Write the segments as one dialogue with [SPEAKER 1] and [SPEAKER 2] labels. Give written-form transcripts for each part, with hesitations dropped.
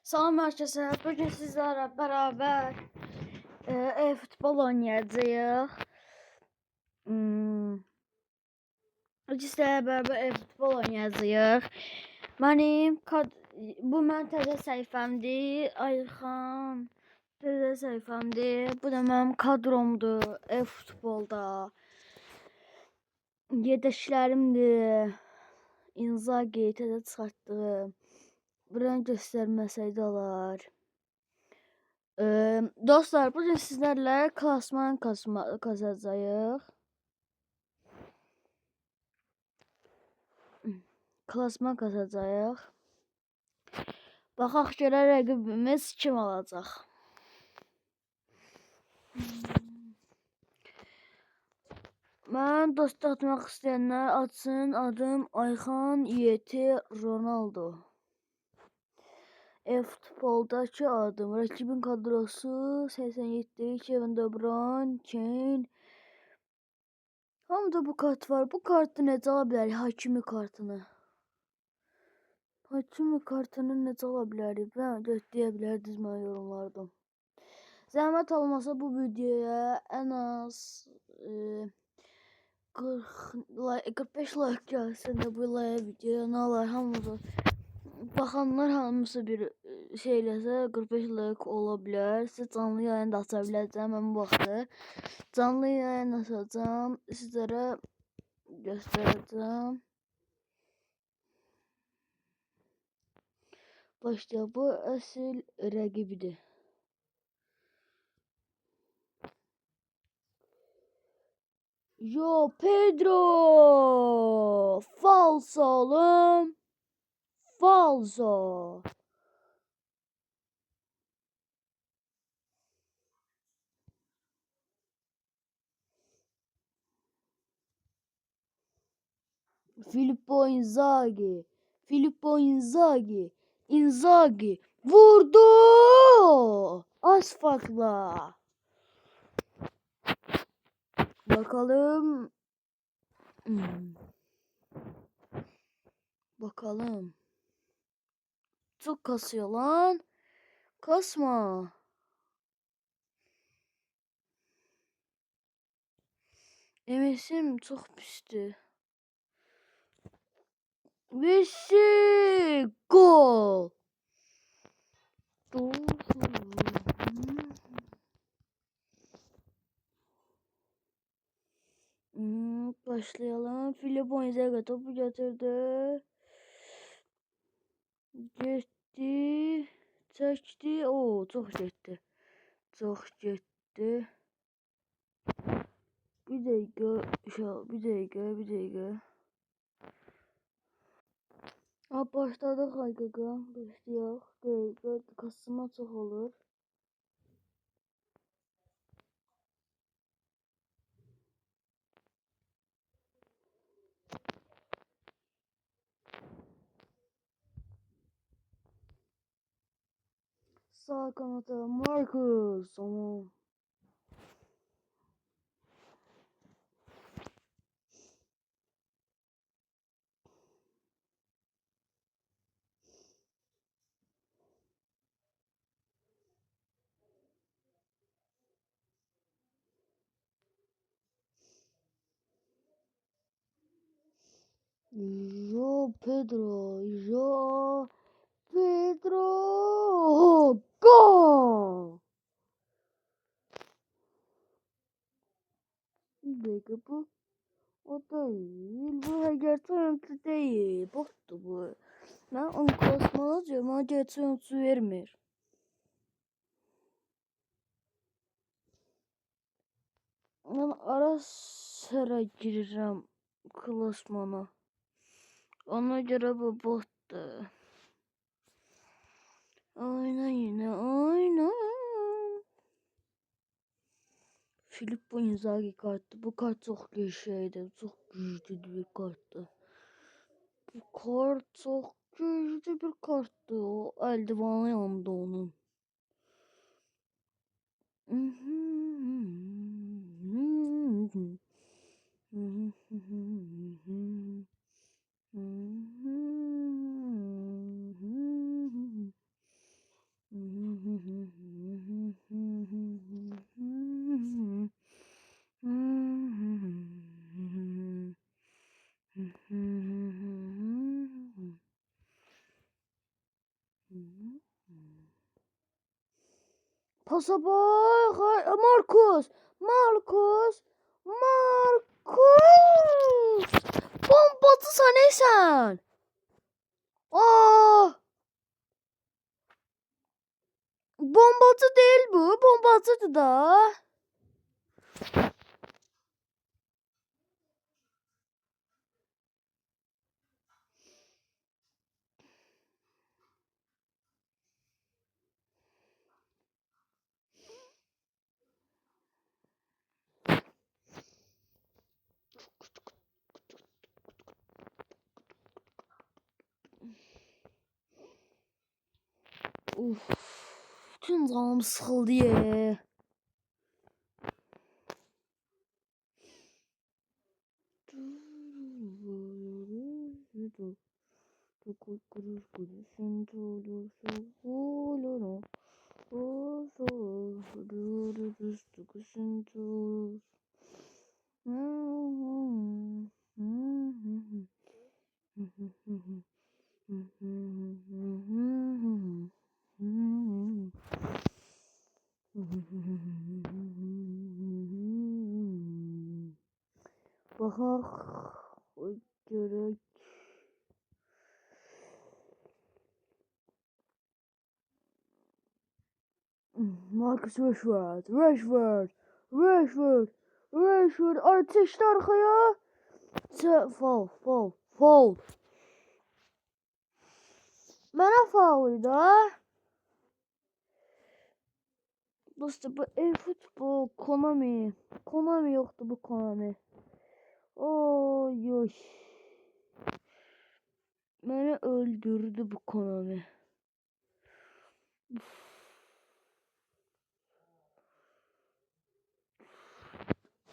[SPEAKER 1] Salam herkese. Bugün sizlerle beraber futbol oynayacağız. Sizlerle beraber futbol oynayacağız. Bu mənim təzə səhifəmdir. Ayxan təzə səhifəmdir. Bu da mənim kadromdur futbolda. Yedəklərimdir. Inzaghi təzə çıxartdım. Buranı göstərməsəydi olar. Dostlar, bugün sizlerle klasman kazacağız. Klasman kazacağız. Baxaq görə rəqibimiz kim olacaq. Mən dost atmaq istəyənlər atsın. Adım Ayxan YT Ronaldo. Futboldakı adım. Rakibin kadrosu 87, Kevin De Bruyne, Kane. Hamıda bu kart var. Bu kartı necə ala bilərik? Hakimi kartını. Hakimi kartını necə ala bilərik? Ben deyə bilərdiniz mənə yorumlarda. Zəhmət olmasa bu videoya en az 45 like gəlsin də bu videoya nə olar hamısı. Baxanlar hamısı bir şey eləsə 45 like ola bilər. Siz canlı yayın da aça biləcəm. Mən bu vaxtı canlı yayın açacağım. Sizlərə göstərəcəm. Başlayaq. Bu əsl rəqibidir. Yo Pedro! Falso oğlum. Falso. Filippo Inzaghi. Filippo Inzaghi. Inzaghi vurdu. Asfakla. Bakalım. Bakalım. Çok kasıyor lan. Kasma. Emesim çok pisti. Messi gol. Başlayalım. Filippo Inzaghi topu götürdü. Getdi. Çəkdi. Oo, çox getdi. Çox getdi. Bir dəqiqə. Başladıq həqiqə. Başlayaq. Dəqiqə kasıma çox olur. Sağ kanata Marcus. Ama Pedro. Gol. Bir dakika bu. O değil. Bu gerçek oyuncu değil. Bottu bu. Ben onu klasmana diyorum ama gerçek oyuncu vermir. Ben ara sıra girerim klasmana. Ona göre bu bottu. Oyna yine oyna. Filippo Inzaghi kartı. Bu kart çok güçlüydü. Çok güçlü bir karttı. Bu kart çok güçlü bir karttı. O eldivanı yandı onun. Pasa bak. Marcus. Marcus. Marcus. Bombacı sen. Aa! Bombacı değil bu. Bombacıdır da. Uf. Bütün canım sıkıldı ya. Bakak görək. Marcus Rashford ateşli arkaya. Foul. Mənə fouluydu ha. Dostum bu futbol Konami. Konami yoktu bu Konami. Oy. Beni öldürdü bu Konami.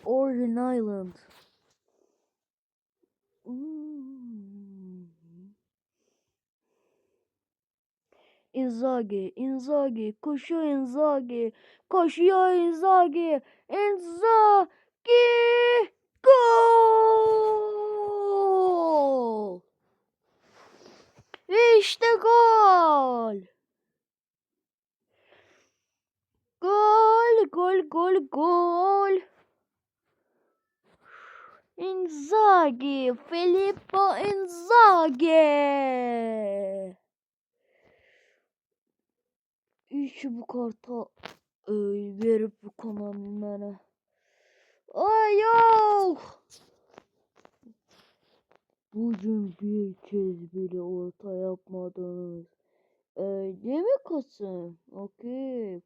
[SPEAKER 1] Origin Island. Inzaghi, koşuyor Inzaghi, gol! İşte gol! Gol! Inzaghi, Filippo Inzaghi! İşte bu karta verip bu Konami bana. Ay yok! Bugün bir kez bile orta yapmadınız. Değil mi Kasım? Okey.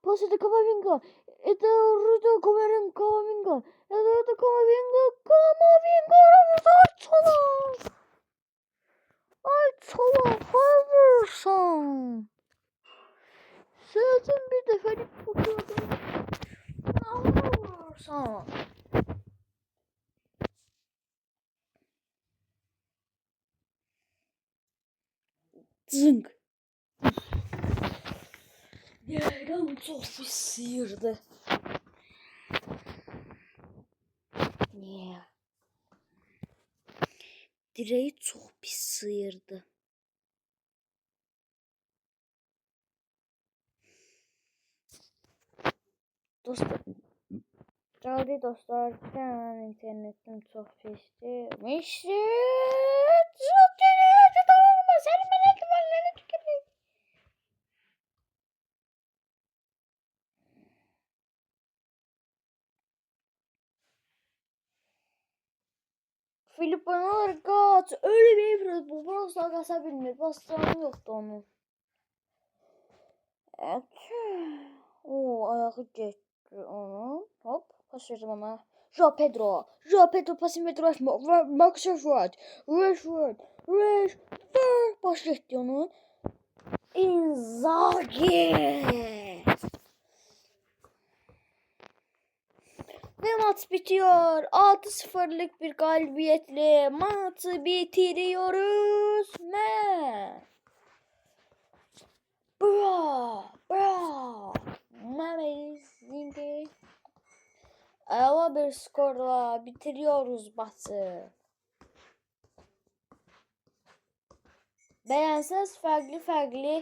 [SPEAKER 1] Pasete Camavinga. Eduardo Camavinga. Ay Salah Ferguson. Sözün bir defalık bakıyordum. Ferguson. Zınk. Yerden çok bir sıyırdı. Yeah. Direği çok bir sıyırdı. Dostlar, hemen internetim çok pisti. Filippo Nargat öyle bir ifrat bu. Burası kasa bilmiyor. Bastıranı yoktu onun. Evet. Oo, ayağı geçti onun. Hop. Pas verdim ona. Joao Pedro pasın Pedro. Marcus Rashford. Pas geçti onu. Inzaghi. Ve maç bitiyor. 6-0'lık bir galibiyetle maçı bitiriyoruz. Bra. Amazing. Ava bir skorla bitiriyoruz maçı. Bəyənsəz fərqli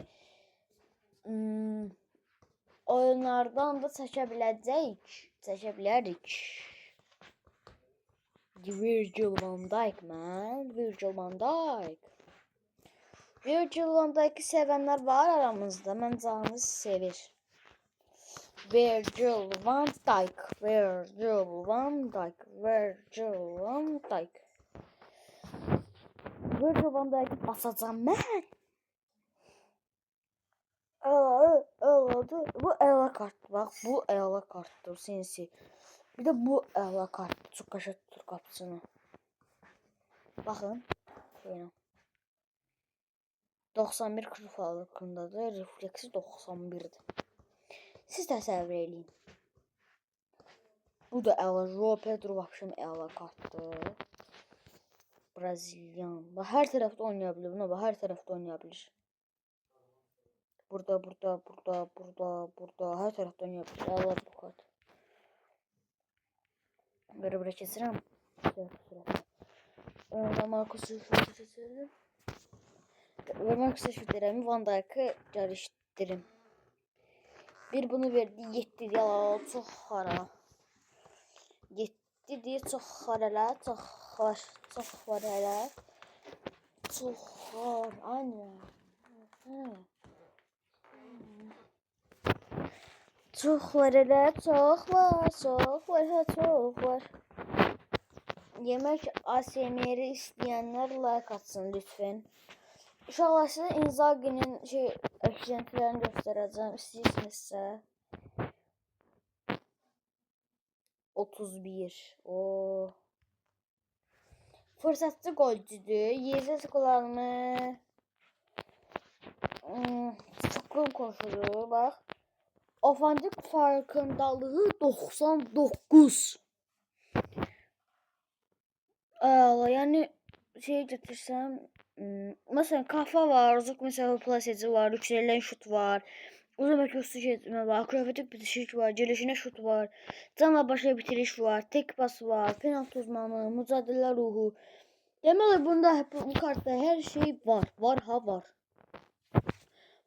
[SPEAKER 1] oyunlardan da çəkə bilərik. Virgil van Dijk, man. Virgil van Dijk. Virgil van Dijk'i sevənlər var aramızda. Mən canınız sevir. Virgil van Dijk. Virgil van Dijk. Virgil van Dijk. Virgil van Dijk'i basacağım mən. Bu əla kartdır. Bax, bu əla kartdır. Sinsi. Bir də bu əla kartdır. Çox qəşəng tutur qapısını. Baxın. Şeylə. 91 kırfalıqındadır. Refleksi 91'dir. Siz təsəvvür eləyin. Bu da əla. João Pedro vapşım əla kartdır. Brazilian. Bax, hər tərəfdə oynaya bilir. Buna bax, hər tərəfdə oynaya bilir. Burada. Hər tərəfdə oynaya bilir. Əla bu kart. Bura keçirəm. Marcus Rashford'u keçirəm. Və Marcus Rashford'u Van Dijk'ı gəlişdirim. Bir bunu verdi 7 diye çox xara. 7 diye çox xaralar, çox var hələ. Çox var. Aynen. Çox var hələ, çox var. Yemək ASMR'i istəyənlər like atsın lütfen. İnşallah sizə Inzaghi'nin eklentilərini göstərəcəm. İstəyirsinizsə. 31. Fırsatçı golcüdür. Yezes kullanımı. Çok konuşulur. Bak. Ofansif farkındalığı 99. Yani getirsem mesela kafa var, uzak mesafe plaseci var, yükselen şut var, uzun mesafe geçme var, akrobatik bitişik var, gelişine şut var, canla başa bitiriş var, tek pas var, penaltı uzmanı, mücadele ruhu. Deməli bunda bu kartda her şey var. Var.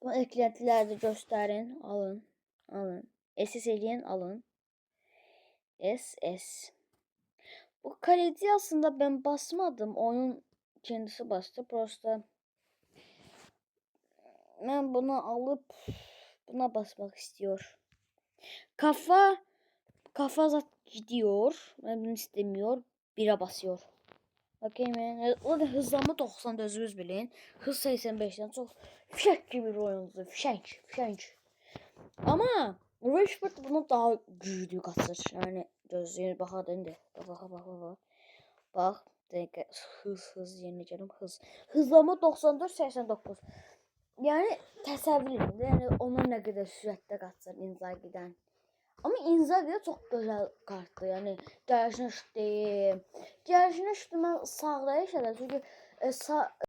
[SPEAKER 1] Bu eklentiləri də göstərin, alın. SS eləyin, alın. SS. Bu kaleci aslında ben basmadım. Oyun kendisi bastı. Prosta ben bunu alıp buna basmak istiyor. Kafa zat gidiyor. Ben bunu istemiyor. Bire basıyor. Bakayım. O da hızlanma 90 özünüz bilin. Hız 85'ten çok fişek gibi bir oyuncu. Fişek. Ama Rashford bunu daha güçlü katır. Yani gözlüğünü bakadın de. Bak. Hız yenileceğim. Hızlanma 94-89. Yani təsəvvür edin. Yani ona nə qədər sürətdə qaçır Inzaghi'dən. Ama Inzaghi çok güzel kartdı. Yani gəlişinə şut deyim. Gəlişinə şutu mən sağda yaşadım. Çünki